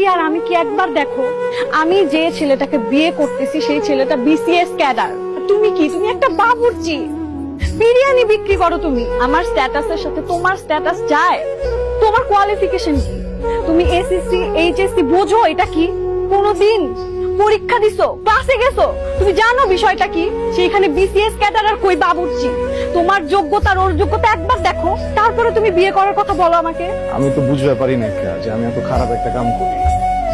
কি আর আমি কি একবার দেখো, আমি যে ছেলেটাকে বিয়ে করতেছি সেই ছেলেটা বিসিএস ক্যাডার, তুমি কি, তুমি একটা বাবুর্চি, বিরিয়ানি বিক্রি করো তুমি। আমার স্ট্যাটাসের সাথে তোমার স্ট্যাটাস যায়? তোমার কোয়ালিফিকেশন কি? তুমি এসএসসি এইচএসসি বোঝো এটা কি? কোনদিন পরীক্ষা দিছো, ক্লাসে গেছো? তুমি জানো বিষয়টা কি? সেইখানে বিসিএস ক্যাডার আর কই বাবুর্চি। তোমার যোগ্যতা ওর যোগ্যতা একবার দেখো, তারপরে তুমি বিয়ে করার কথা বলো আমাকে। আমি তো বুঝতে পারি না যে আমি এত খারাপ একটা কাম করি।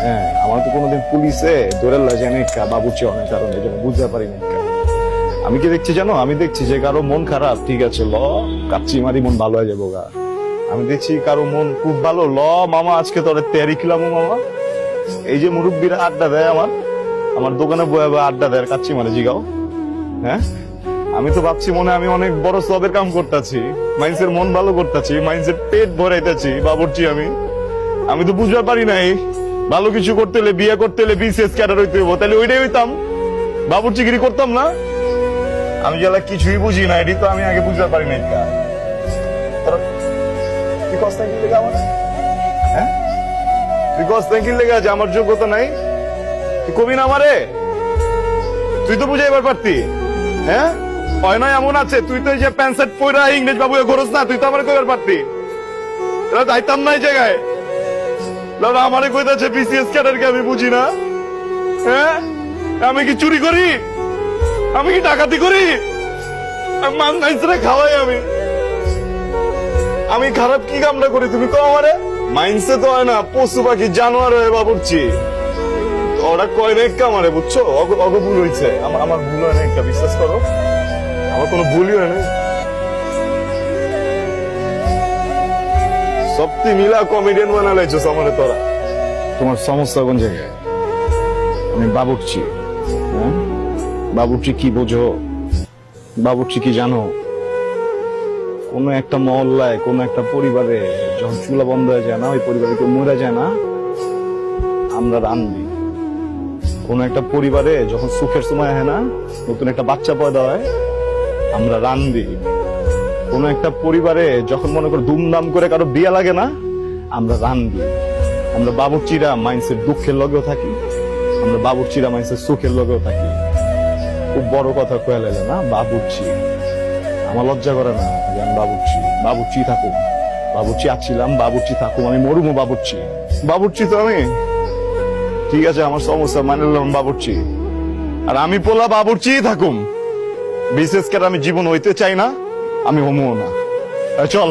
হ্যাঁ, আমার তো কোনোদিন পুলিশে ধরে লাগে না বাবুর্চি অনেক কারণে, এই জন্য বুঝতে পারি না। আমি কি দেখছি জানো, আমি দেখছি যে কারো মন খারাপ, ঠিক আছে ল কাচ্চি মারি মন ভালো হয়ে যাবো গা। আমি দেখছি কারো মন খুব ভালো, ল মামা আজকে তোর তেয়ারি খিলাম মামা। এই যে মুরব্বীরা আড্ডা দেয় আমার দোকানে বয়ে আড্ডা দেয় কাচ্চি মারে জিগাও। হ্যাঁ, আমি তো ভাবছি মনে আমি অনেক বড় সবের কাম করতেছি, মাইন্সের মন ভালো করতেছি, মাইন্সের পেট ভরাইতেছি, বাবুর্চি আমি তো বুঝতে পারি নাই ভালো কিছু করতে হলে, বিয়ে করতে হলে বিসিএস ক্যাডার হইতে হইব, তাহলে ওইটাই হইতাম, বাবুর্চিগিরি করতাম না। আমি যারা কিছুই বুঝি না, এটি তো আমি আগে বুঝতে পারি নাই। তুই কষ্ট লেগে আমার, হ্যাঁ তুই কষ্ট লেগে আছে, আমার যোগ্যতা নাই, তুই কবি না আমারে, তুই তো বুঝাইবার পারতি। হ্যাঁ, হয় নয় এমন আছে, তুই তো এই যে প্যান্ট শার্ট পরা ইংরেজ বাবু ঘোরস না, তুই তো আমার কইবার পারতি। এরা যাইতাম না এই জায়গায়, আমারে কইতাছে বিসিএস ক্যাডারকে আমি বুঝি না। হ্যাঁ, আমি কি চুরি করি? আমি কি ডাকাতি করি? খাওয়াই আমি খারাপ কি কামটা করি তুমি কো আমারে? মাইন্সে তো হয় না, পশু পাখি জানোয়ার হয়ে বাবুর্চি, ওরা কয় না একটা আমারে, বুঝছো? অগ ভুল হয়েছে, আমার ভুল হয় না একটা, বিশ্বাস করো আমার কোনো ভুলই হয় না। সত্যি মিলা কমেডিয়ান বানালাইছো আমারে তোরা। তোমার সমস্যা কোন জায়গায়? আমি বাবুর্চি। বাবুর্চি কি বোঝো? বাবুর্চি কি জানো? কোন একটা মহল্লায়, কোন একটা পরিবারে যখন চুলা বন্ধ হয়ে যায় না, ওই পরিবারে কেউ মরে যায় না, আমরা রান্ধি। কোন একটা পরিবারে যখন সুখের সময় হয় না, নতুন একটা বাচ্চা পয়দা হয়, আমরা রান্ধি। কোন একটা পরিবারে যখন মনে করো ধুমধাম করে কারো বিয়ে লাগে না, আমরা রান্ধি। আমরা বাবুর্চিরা মাইন্সের দুঃখের লগেও থাকি, আমরা বাবুর্চিরা মাইন্সের সুখের লগেও থাকি। খুব বড় কথা কয়ে লাইলে না, বাবুর্চি। আমার লজ্জা করে না যে আমি বাবুর্চি। বাবুর্চি থাকুক, বাবুর্চি আছিলাম, বাবুর্চি থাকুক, আমি মরুমো বাবুর্চি। বাবুর্চি তো আমি, ঠিক আছে আমার সমস্যা মানে নিলাম বাবুর্চি, আর আমি পোলা বাবুর্চি থাকুম। বিশেষ করে আমি জীবন হইতে চাই না, আমি হমুও না। চল।